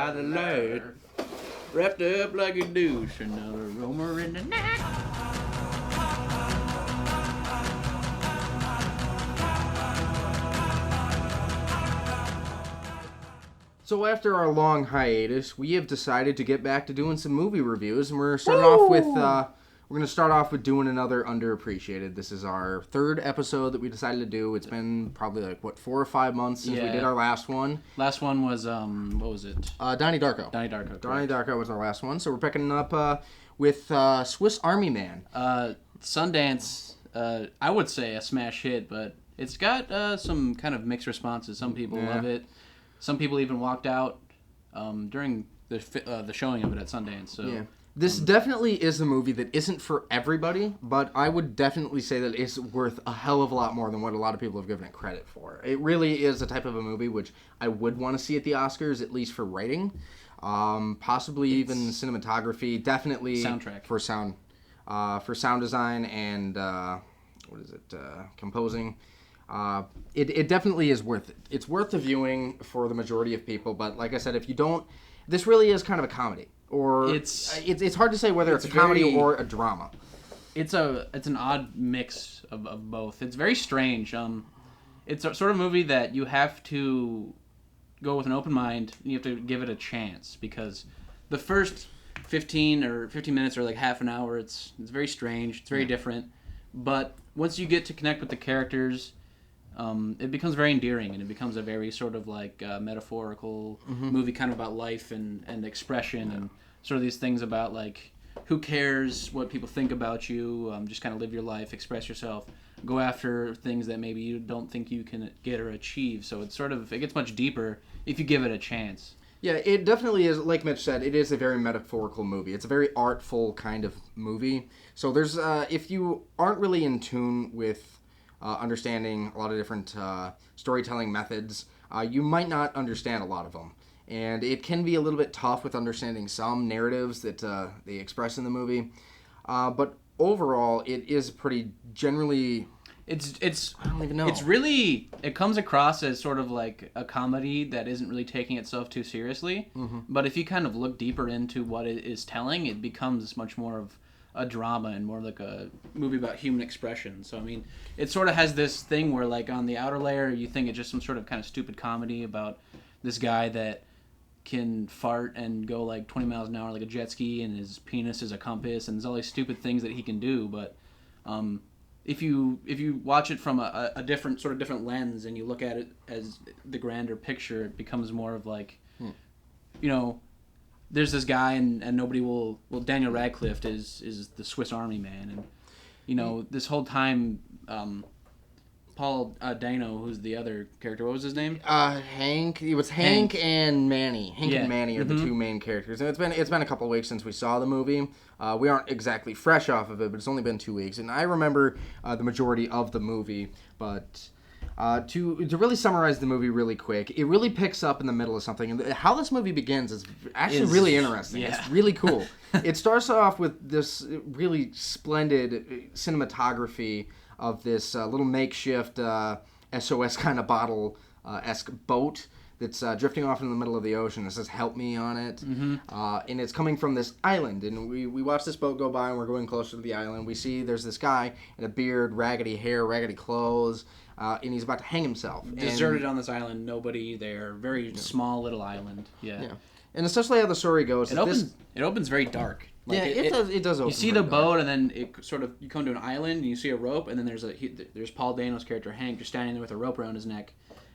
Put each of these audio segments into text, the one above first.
by the light. Wrapped up like a douche, another roamer in the night. So after our long hiatus, we have decided to get back to doing some movie reviews, and we're going to start off with doing another underappreciated. This is our third episode that we decided to do. It's been probably 4 or 5 months since we did our last one. Last one was what was it? Donnie Darko. Donnie Darko. Donnie Darko was our last one, so we're picking up with Swiss Army Man. Sundance, I would say a smash hit, but it's got some kind of mixed responses. Some people love it. Some people even walked out during the showing of it at Sundance. So. Yeah. This definitely is a movie that isn't for everybody, but I would definitely say that it's worth a hell of a lot more than what a lot of people have given it credit for. It really is a type of a movie which I would want to see at the Oscars, at least for writing, possibly even cinematography, definitely soundtrack for sound design and composing. It definitely is worth it. It's worth the viewing for the majority of people, but like I said, if you don't, this really is kind of a comedy. Or it's hard to say whether it's a comedy or a drama. It's an odd mix of both. It's very strange. It's a sort of movie that you have to go with an open mind and you have to give it a chance, because the first 15 minutes or like half an hour, it's very strange. It's very different. But once you get to connect with the characters, it becomes very endearing, and it becomes a very sort of like metaphorical movie, kind of about life and expression and sort of these things about like who cares what people think about you. Just kind of live your life, express yourself, go after things that maybe you don't think you can get or achieve. So it gets much deeper if you give it a chance. Yeah, it definitely is. Like Mitch said, it is a very metaphorical movie. It's a very artful kind of movie. So there's if you aren't really in tune with understanding a lot of different storytelling methods, you might not understand a lot of them. And it can be a little bit tough with understanding some narratives that they express in the movie. But overall, it is pretty generally... It's I don't even know. It comes across as sort of like a comedy that isn't really taking itself too seriously. Mm-hmm. But if you kind of look deeper into what it is telling, it becomes much more of a drama and more like a movie about human expression. So, I mean, it sort of has this thing where, like, on the outer layer, you think it's just some sort of kind of stupid comedy about this guy that can fart and go like 20 miles an hour like a jet ski, and his penis is a compass, and there's all these stupid things that he can do. But if you watch it from a different lens, and you look at it as the grander picture, it becomes more of like, there's this guy and nobody will... Well, Daniel Radcliffe is the Swiss Army Man, and this whole time, Paul Dano, who's the other character, what was his name? Hank. It was Hank and Manny. Hank and Manny are the Mm-hmm. two main characters, and it's been a couple of weeks since we saw the movie. We aren't exactly fresh off of it, but it's only been 2 weeks, and I remember the majority of the movie. But to really summarize the movie really quick, it really picks up in the middle of something, and how this movie begins is actually really interesting. Yeah. It's really cool. It starts off with this really splendid cinematography of this little makeshift SOS kind of bottle-esque boat that's drifting off in the middle of the ocean. It says "Help Me" on it, and it's coming from this island. And we watch this boat go by, and we're going closer to the island. We see there's this guy in a beard, raggedy hair, raggedy clothes, and he's about to hang himself. Deserted on this island, nobody there. Very small little island. Yeah. And essentially how the story goes... It opens very dark. Like it does open. You see the boat, and then you come to an island, and you see a rope, and then there's Paul Dano's character Hank just standing there with a rope around his neck,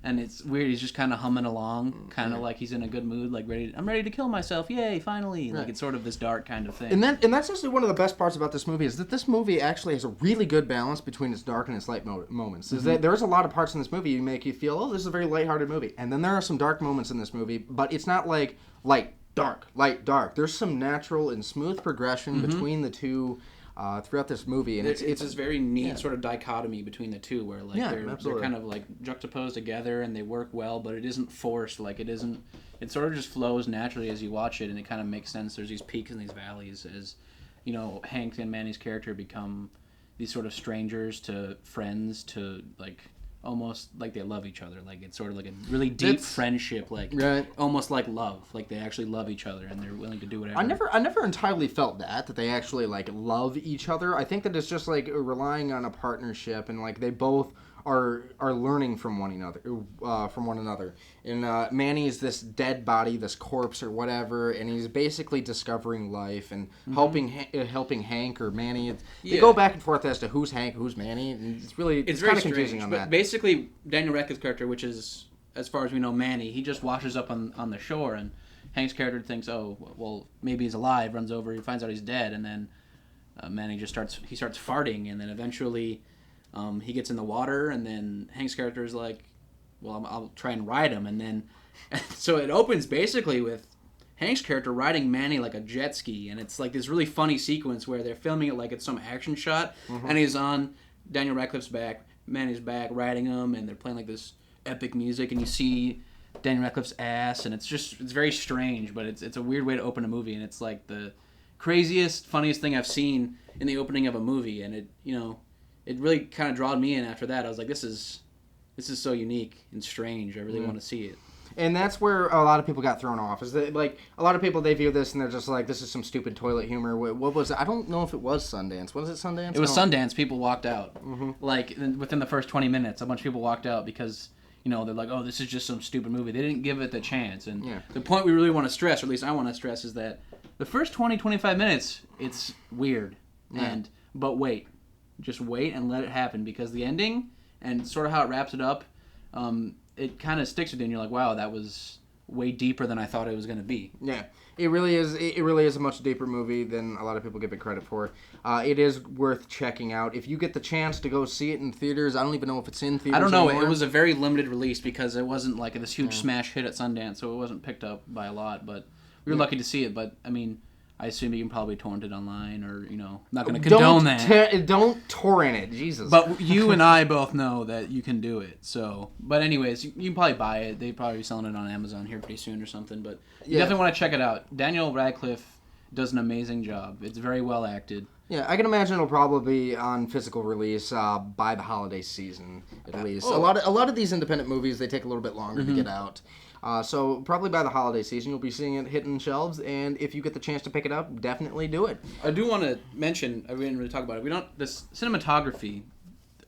and it's weird. He's just kind of humming along, kind of like he's in a good mood, like I'm ready to kill myself, yay, finally! Right. Like it's sort of this dark kind of thing. And that's actually one of the best parts about this movie, is that this movie actually has a really good balance between its dark and its light moments. Mm-hmm. There's a lot of parts in this movie you make you feel, oh, this is a very lighthearted movie, and then there are some dark moments in this movie, but it's not like light, dark. There's some natural and smooth progression between the two throughout this movie, and it's this very neat sort of dichotomy between the two, where like they're kind of like juxtaposed together and they work well, but it isn't forced. Like it sort of just flows naturally as you watch it, and it kind of makes sense. There's these peaks and these valleys as Hank and Manny's character become these sort of strangers to friends to like almost like they love each other. Like it's sort of like a really deep friendship, like almost like love. Like they actually love each other and they're willing to do whatever. I never entirely felt that they actually like love each other. I think that it's just like relying on a partnership and like they both are learning from one another. And Manny is this dead body, this corpse or whatever, and he's basically discovering life and helping Hank or Manny. They go back and forth as to who's Hank, who's Manny, and it's kind of confusing on that. But basically, Daniel Radcliffe's character, which is, as far as we know, Manny, he just washes up on the shore, and Hank's character thinks, oh, well, maybe he's alive, runs over, he finds out he's dead, and then Manny just starts farting, and then eventually he gets in the water, and then Hank's character is like, well, I'll try and ride him, and then so it opens basically with Hank's character riding Manny like a jet ski, and it's like this really funny sequence where they're filming it like it's some action shot, and he's on Daniel Radcliffe's back, Manny's back, riding him, and they're playing like this epic music, and you see Daniel Radcliffe's ass, and it's very strange, but it's a weird way to open a movie, and it's like the craziest, funniest thing I've seen in the opening of a movie, and it really kind of drawed me in after that. I was like, this is so unique and strange. I really want to see it. And that's where a lot of people got thrown off. Is that like a lot of people, they view this and they're just like, this is some stupid toilet humor. What was it? I don't know if it was Sundance. Was it Sundance? It was Sundance. People walked out. Like within the first 20 minutes, a bunch of people walked out because they're like, oh, this is just some stupid movie. They didn't give it the chance. And the point we really want to stress, or at least I want to stress, is that the first 20-25 minutes, it's weird. But wait. Just wait and let it happen, because the ending and sort of how it wraps it up, it kind of sticks with you, and you're like, wow, that was way deeper than I thought it was going to be. Yeah, it really is. It really is a much deeper movie than a lot of people give it credit for. It is worth checking out. If you get the chance to go see it in theaters, I don't even know if it's in theaters I don't know. anymore. It was a very limited release because it wasn't like this huge smash hit at Sundance, so it wasn't picked up by a lot, but we were lucky to see it. But, I mean, I assume you can probably torrent it online, or not going to condone that. Don't torrent it, Jesus. But you and I both know that you can do it. So, but anyways, you can probably buy it. They probably be selling it on Amazon here pretty soon or something. But you definitely want to check it out. Daniel Radcliffe does an amazing job. It's very well acted. Yeah, I can imagine it'll probably be on physical release by the holiday season at least. A lot of these independent movies, they take a little bit longer to get out. So probably by the holiday season, you'll be seeing it hitting shelves, and if you get the chance to pick it up, definitely do it. I do want to mention, we didn't really talk about it. This cinematography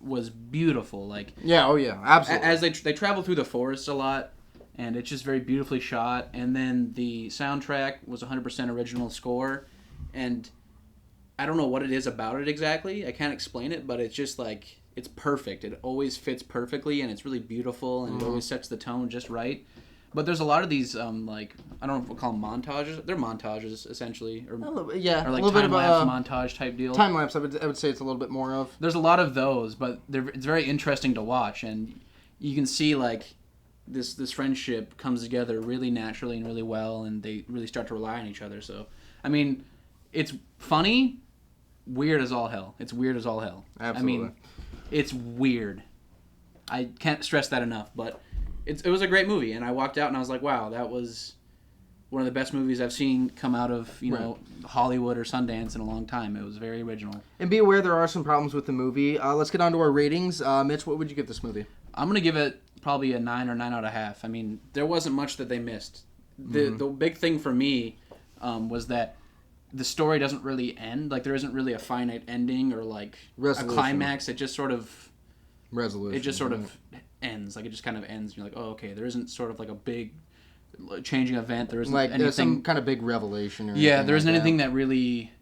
was beautiful. Like absolutely. As they travel through the forest a lot, and it's just very beautifully shot. And then the soundtrack was 100% original score, and I don't know what it is about it exactly. I can't explain it, but it's just like it's perfect. It always fits perfectly, and it's really beautiful, and it always sets the tone just right. But there's a lot of these, like, I don't know if we'll call them montages. They're montages, essentially. Or like time-lapse montage type deal. Time-lapse, I would say it's a little bit more of. There's a lot of those, but it's very interesting to watch. And you can see, like, this friendship comes together really naturally and really well, and they really start to rely on each other. So, I mean, it's funny, weird as all hell. It's weird as all hell. Absolutely. I mean, it's weird. I can't stress that enough, but it was a great movie, and I walked out and I was like, wow, that was one of the best movies I've seen come out of Hollywood or Sundance in a long time. It was very original. And be aware there are some problems with the movie. Let's get on to our ratings. Mitch, what would you give this movie? I'm going to give it probably a 9 or 9 out of half. I mean, there wasn't much that they missed. The big thing for me was that the story doesn't really end. Like, there isn't really a finite ending or, like, a climax. It just sort of... Resolution. It just sort of ends. Like, it just kind of ends. And you're like, oh, okay, there isn't sort of like a big changing event. There isn't anything... There's some kind of big revelation or there isn't anything that really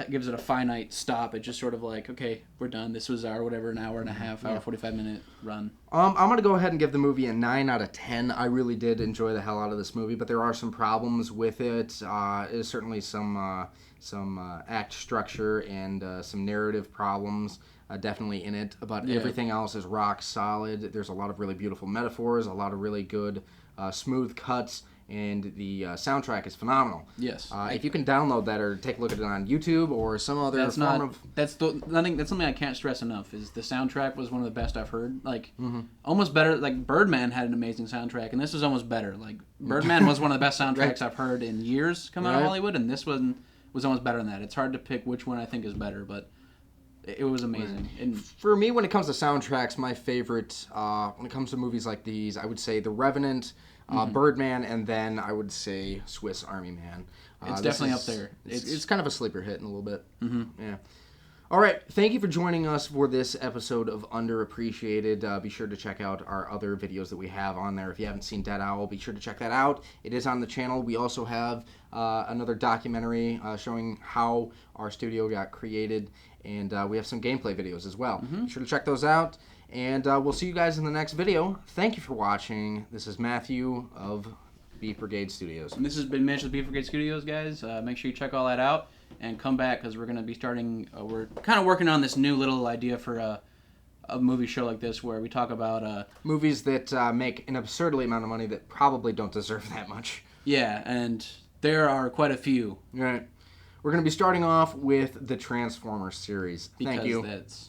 gives it a finite stop. It's just sort of like, okay, we're done. This was our, whatever, an hour and a half, hour, 45-minute run. I'm going to go ahead and give the movie a 9 out of 10. I really did enjoy the hell out of this movie, but there are some problems with it. There's certainly some act structure and some narrative problems. Definitely in it, but everything else is rock solid. There's a lot of really beautiful metaphors, a lot of really good smooth cuts, and the soundtrack is phenomenal. Yes. If you can download that or take a look at it on YouTube or some other that's something I can't stress enough, is the soundtrack was one of the best I've heard. Like, almost better. Like, Birdman had an amazing soundtrack, and this was almost better. Like, Birdman was one of the best soundtracks I've heard in years come out of Hollywood, and this one was almost better than that. It's hard to pick which one I think is better, but It was amazing. And for me, when it comes to soundtracks, my favorite, when it comes to movies like these, I would say The Revenant, Birdman, and then I would say Swiss Army Man. it's definitely up there. It's kind of a sleeper hit in a little bit. Yeah. All right. Thank you for joining us for this episode of Underappreciated. Be sure to check out our other videos that we have on there. If you haven't seen Dead Owl, be sure to check that out. It is on the channel. We also have another documentary showing how our studio got created, and we have some gameplay videos as well. Be sure to check those out, and we'll see you guys in the next video. Thank you for watching. This is Matthew of Beef Brigade Studios. And this has been Mitch with Beef Brigade Studios, guys. Make sure you check all that out and come back because we're going to be starting. We're kind of working on this new little idea for a movie show like this where we talk about movies that make an absurdly amount of money that probably don't deserve that much. Yeah, and there are quite a few. Right. We're going to be starting off with the Transformers series. Thank you. That's